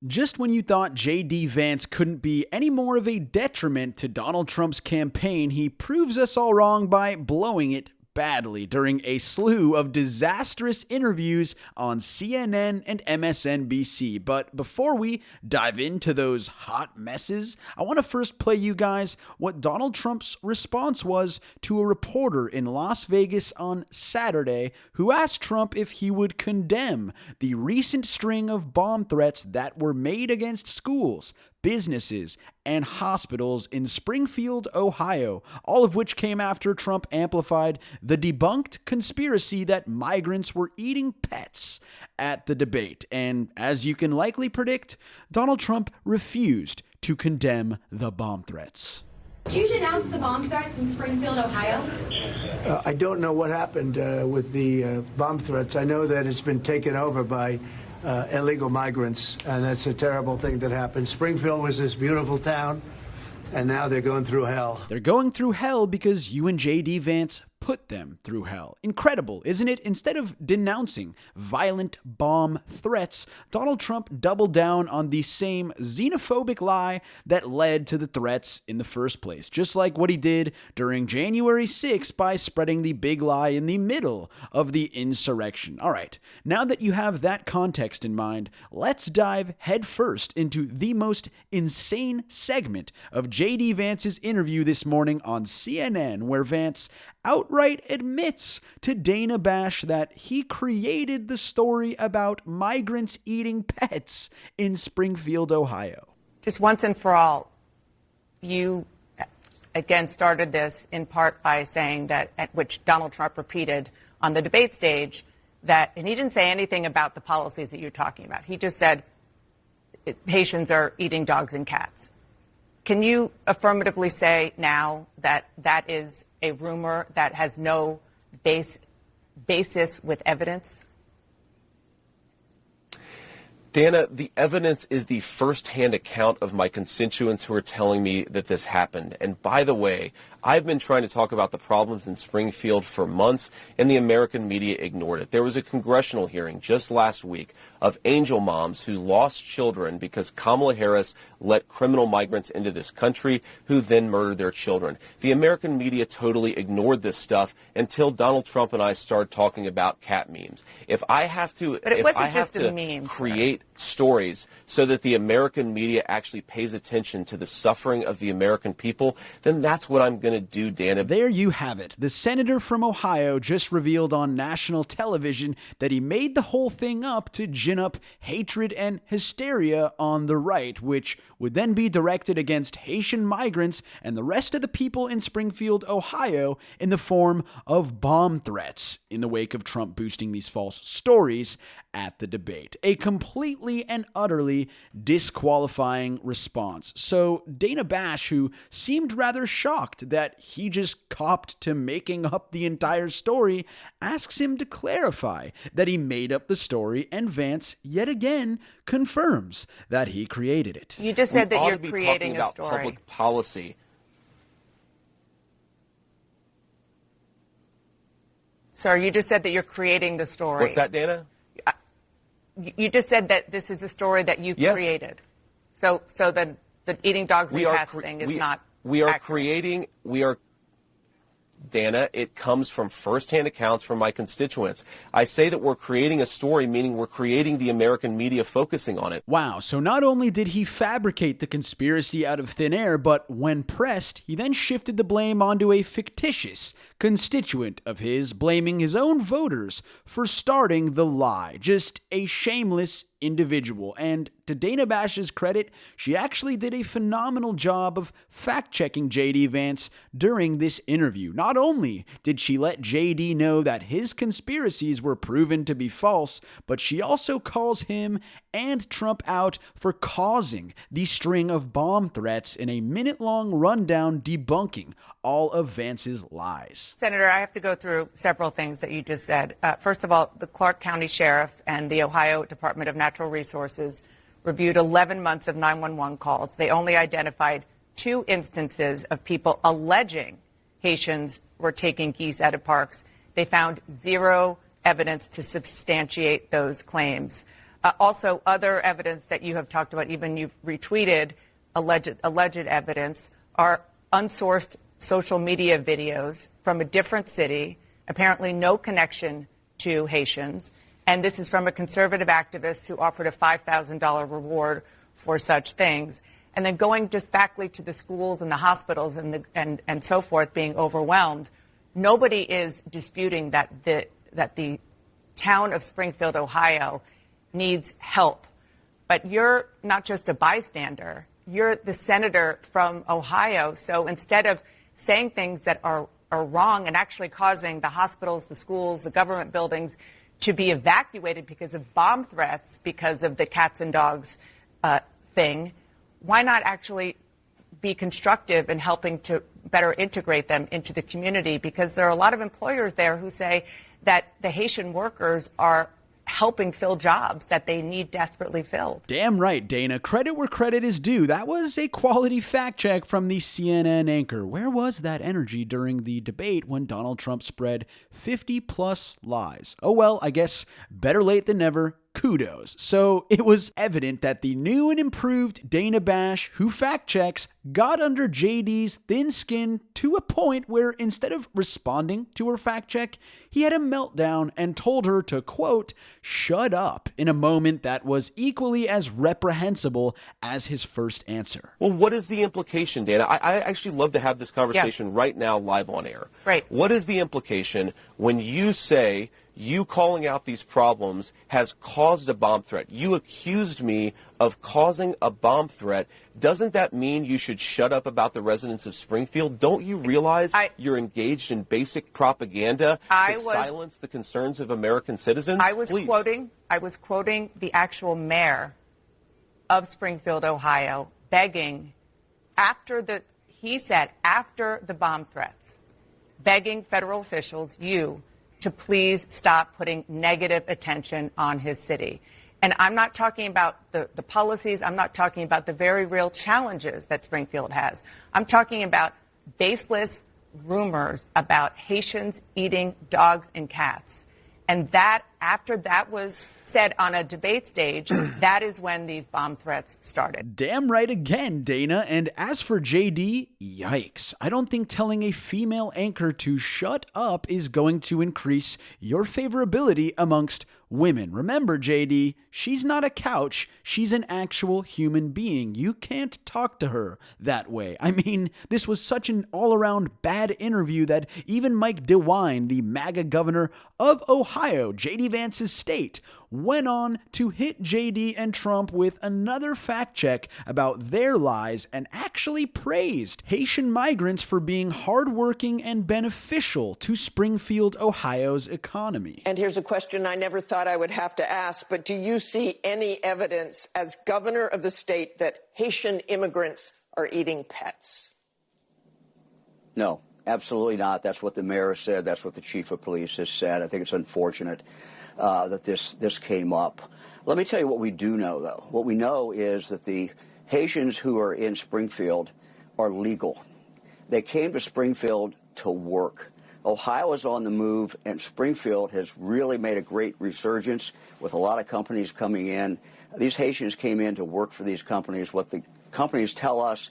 Just when you thought JD Vance couldn't be any more of a detriment to Donald Trump's campaign, he proves us all wrong by blowing it badly during a slew of disastrous interviews on CNN and MSNBC. But before we dive into those hot messes, I want to first play you guys what Donald Trump's response was to a reporter in Las Vegas on Saturday who asked Trump if he would condemn the recent string of bomb threats that were made against schools, businesses, and hospitals in Springfield, Ohio, all of which came after Trump amplified the debunked conspiracy that migrants were eating pets at the debate. And as you can likely predict, Donald Trump refused to condemn the bomb threats. Did you denounce the bomb threats in Springfield, Ohio? I don't know what happened with the bomb threats. I know that it's been taken over by illegal migrants, and that's a terrible thing that happened. Springfield was this beautiful town, and now they're going through hell. They're going through hell because you and JD Vance put them through hell. Incredible, isn't it? Instead of denouncing violent bomb threats, Donald Trump doubled down on the same xenophobic lie that led to the threats in the first place, just like what he did during January 6th by spreading the big lie in the middle of the insurrection. All right, now that you have that context in mind, let's dive headfirst into the most insane segment of JD Vance's interview this morning on CNN, where Vance outright admits to Dana Bash that he created the story about migrants eating pets in Springfield, Ohio. Just once and for all, you again started this in part by saying that, which Donald Trump repeated on the debate stage, that, and he didn't say anything about the policies that you're talking about. He just said Haitians are eating dogs and cats. Can you affirmatively say now that that is a rumor that has no basis with evidence? Dana, the evidence is the first-hand account of my constituents who are telling me that this happened. And by the way, I've been trying to talk about the problems in Springfield for months, and the American media ignored it. There was a congressional hearing just last week of angel moms who lost children because Kamala Harris let criminal migrants into this country who then murdered their children. The American media totally ignored this stuff until Donald Trump and I started talking about cat memes. If I have to, create stories so that the American media actually pays attention to the suffering of the American people, then that's what I'm going to do, Dana. There you have it. The senator from Ohio just revealed on national television that he made the whole thing up to gin up hatred and hysteria on the right, which would then be directed against Haitian migrants and the rest of the people in Springfield, Ohio, in the form of bomb threats in the wake of Trump boosting these false stories at the debate. A completely and utterly disqualifying response. So Dana Bash, who seemed rather shocked that he just copped to making up the entire story, asks him to clarify that he made up the story, and Vance yet again confirms that he created it. You just said that you're creating a story. Public policy. Sorry, you just said that you're creating the story. What's that, Dana? You just said that this is a story that you created. So the eating dogs and cats thing is not accurate. Dana, it comes from first-hand accounts from my constituents. I say that we're creating a story, meaning we're creating the American media focusing on it. Wow, so not only did he fabricate the conspiracy out of thin air, but when pressed, he then shifted the blame onto a fictitious constituent of his, blaming his own voters for starting the lie. Just a shameless individual. And to Dana Bash's credit, she actually did a phenomenal job of fact-checking JD Vance during this interview. Not only did she let JD know that his conspiracies were proven to be false, but she also calls him and Trump out for causing the string of bomb threats in a minute-long rundown debunking all of Vance's lies. Senator, I have to go through several things that you just said. First of all, the Clark County Sheriff and the Ohio Department of Natural Resources reviewed 11 months of 911 calls. They only identified 2 instances of people alleging Haitians were taking geese out of parks. They found 0 evidence to substantiate those claims. Also, other evidence that you have talked about, even you've retweeted alleged evidence, are unsourced social media videos from a different city, apparently no connection to Haitians. And this is from a conservative activist who offered a $5,000 reward for such things. And then going just backly to the schools and the hospitals and so forth being overwhelmed, nobody is disputing that the town of Springfield, Ohio, needs help. But you're not just a bystander. You're the senator from Ohio. So instead of saying things that are wrong and actually causing the hospitals, the schools, the government buildings to be evacuated because of bomb threats, because of the cats and dogs thing, why not actually be constructive in helping to better integrate them into the community? Because there are a lot of employers there who say that the Haitian workers are helping fill jobs that they need desperately filled. Damn right, Dana. Credit where credit is due. That was a quality fact check from the CNN anchor. Where was that energy during the debate when Donald Trump spread 50-plus lies? Oh well, I guess better late than never. Kudos. So it was evident that the new and improved Dana Bash, who fact checks, got under JD's thin skin to a point where instead of responding to her fact check, he had a meltdown and told her to, quote, shut up, in a moment that was equally as reprehensible as his first answer. Well, what is the implication, Dana? I actually love to have this conversation right now live on air. Right. What is the implication when you say you calling out these problems has caused a bomb threat? You accused me of causing a bomb threat. Doesn't that mean you should shut up about the residents of Springfield? Don't you realize you're engaged in basic propaganda to silence the concerns of American citizens? I was quoting the actual mayor of Springfield, Ohio, begging after the bomb threats, begging federal officials, to please stop putting negative attention on his city. And I'm not talking about the policies. I'm not talking about the very real challenges that Springfield has. I'm talking about baseless rumors about Haitians eating dogs and cats. And that, after that was said on a debate stage, that is when these bomb threats started. Damn right again, Dana. And as for JD, yikes. I don't think telling a female anchor to shut up is going to increase your favorability amongst women. Remember, JD, she's not a couch. She's an actual human being. You can't talk to her that way. I mean, this was such an all-around bad interview that even Mike DeWine, the MAGA governor of Ohio, JD Vance's state, went on to hit JD and Trump with another fact check about their lies and actually praised Haitian migrants for being hardworking and beneficial to Springfield, Ohio's economy. And here's a question I never thought I would have to ask, but do you see any evidence as governor of the state that Haitian immigrants are eating pets? No, absolutely not. That's what the mayor said. That's what the chief of police has said. I think it's unfortunate that this came up. Let me tell you what we do know, though. What we know is that the Haitians who are in Springfield are legal. They came to Springfield to work. Ohio is on the move, and Springfield has really made a great resurgence with a lot of companies coming in. These Haitians came in to work for these companies. What the companies tell us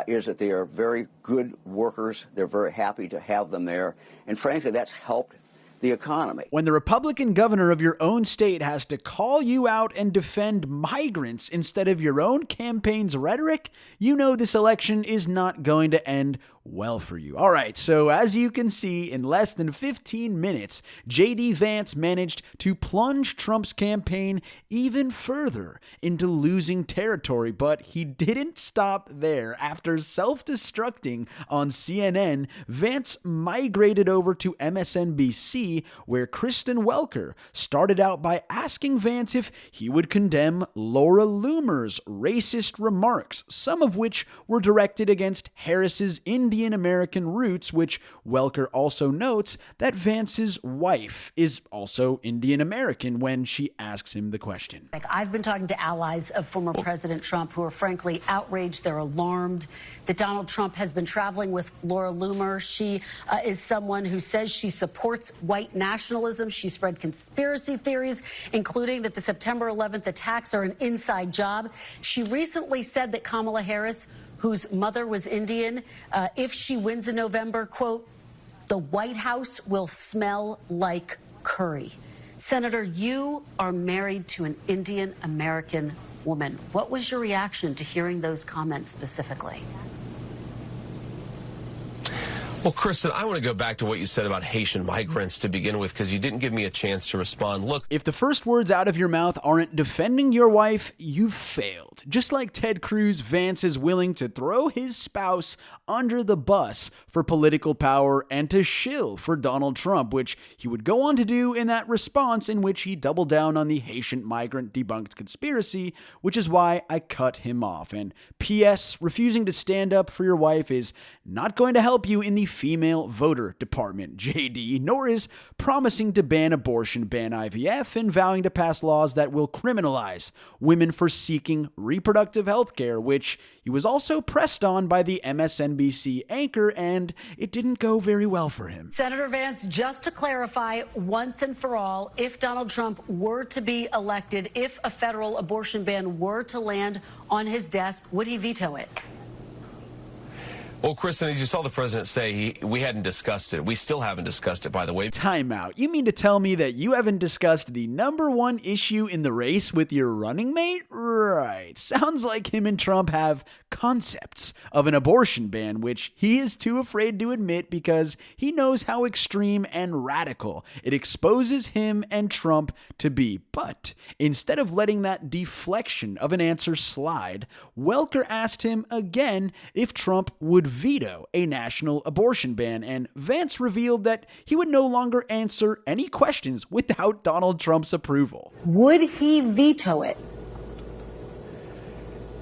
is that they are very good workers. They're very happy to have them there. And frankly, that's helped the economy. When the Republican governor of your own state has to call you out and defend migrants instead of your own campaign's rhetoric, you know this election is not going to end well for you. All right, so as you can see, in less than 15 minutes, JD Vance managed to plunge Trump's campaign even further into losing territory, but he didn't stop there. After self-destructing on CNN, Vance migrated over to MSNBC, where Kristen Welker started out by asking Vance if he would condemn Laura Loomer's racist remarks, some of which were directed against Harris's Indian American roots, which Welker also notes that Vance's wife is also Indian American when she asks him the question. I've been talking to allies of former President Trump who are frankly outraged. They're alarmed that Donald Trump has been traveling with Laura Loomer. She is someone who says she supports white white nationalism. She spread conspiracy theories, including that the September 11th attacks are an inside job. She recently said that Kamala Harris, whose mother was Indian, if she wins in November, quote, the White House will smell like curry. Senator, you are married to an Indian American woman. What was your reaction to hearing those comments specifically? Well, Kristen, I want to go back to what you said about Haitian migrants to begin with, because you didn't give me a chance to respond. Look, if the first words out of your mouth aren't defending your wife, you've failed. Just like Ted Cruz, Vance is willing to throw his spouse under the bus for political power and to shill for Donald Trump, which he would go on to do in that response in which he doubled down on the Haitian migrant debunked conspiracy, which is why I cut him off. And P.S. refusing to stand up for your wife is not going to help you in the female voter department, JD, nor is promising to ban abortion, ban IVF, and vowing to pass laws that will criminalize women for seeking reproductive health care, which he was also pressed on by the MSNBC anchor, and it didn't go very well for him. Senator Vance, just to clarify once and for all, if Donald Trump were to be elected, if a federal abortion ban were to land on his desk, would he veto it? Well, Kristen, as you saw the president say, we hadn't discussed it. We still haven't discussed it, by the way. Time out. You mean to tell me that you haven't discussed the #1 issue in the race with your running mate? Right. Sounds like him and Trump have concepts of an abortion ban, which he is too afraid to admit because he knows how extreme and radical it exposes him and Trump to be. But instead of letting that deflection of an answer slide, Welker asked him again if Trump would veto a national abortion ban, and Vance revealed that he would no longer answer any questions without Donald Trump's approval. Would he veto it?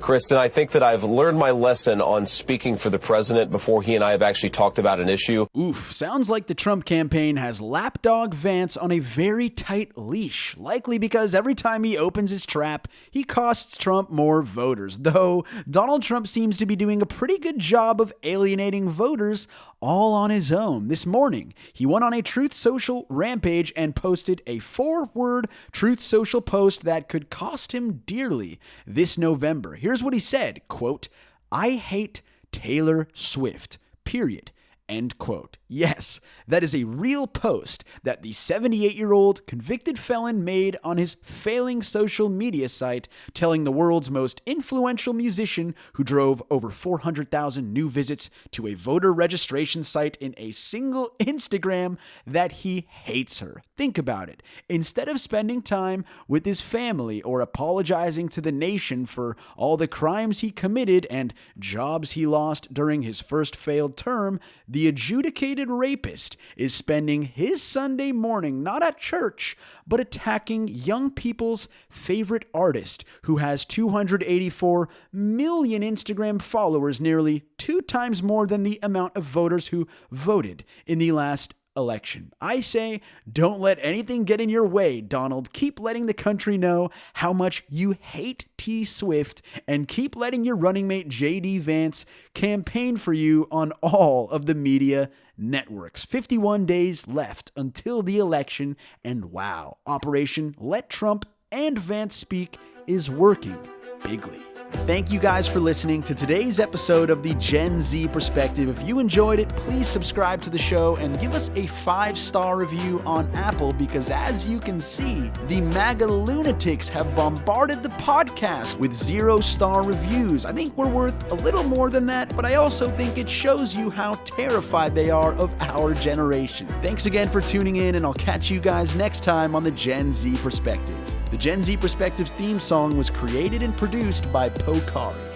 Kristen, I think that I've learned my lesson on speaking for the president before he and I have actually talked about an issue. Oof, sounds like the Trump campaign has lapdog Vance on a very tight leash, likely because every time he opens his trap, he costs Trump more voters, though Donald Trump seems to be doing a pretty good job of alienating voters all on his own. This morning, he went on a Truth Social rampage and posted a 4-word Truth Social post that could cost him dearly this November. Here's what he said, quote, "I hate Taylor Swift, period." End quote. Yes, that is a real post that the 78-year-old convicted felon made on his failing social media site, telling the world's most influential musician who drove over 400,000 new visits to a voter registration site in a single Instagram that he hates her. Think about it. Instead of spending time with his family or apologizing to the nation for all the crimes he committed and jobs he lost during his first failed term, the adjudicated rapist is spending his Sunday morning not at church, but attacking young people's favorite artist who has 284 million Instagram followers, nearly 2 times more than the amount of voters who voted in the last election. I say, don't let anything get in your way, Donald. Keep letting the country know how much you hate T Swift, and keep letting your running mate JD Vance campaign for you on all of the media networks. 51 days left until the election, and wow, Operation Let Trump and Vance Speak is working bigly. Thank you guys for listening to today's episode of the Gen Z Perspective. If you enjoyed it, please subscribe to the show and give us a 5-star review on Apple, because as you can see, the MAGA lunatics have bombarded the podcast with 0-star reviews. I think we're worth a little more than that, but I also think it shows you how terrified they are of our generation. Thanks again for tuning in, and I'll catch you guys next time on the Gen Z Perspective. The Gen Z Perspectives theme song was created and produced by Pokari.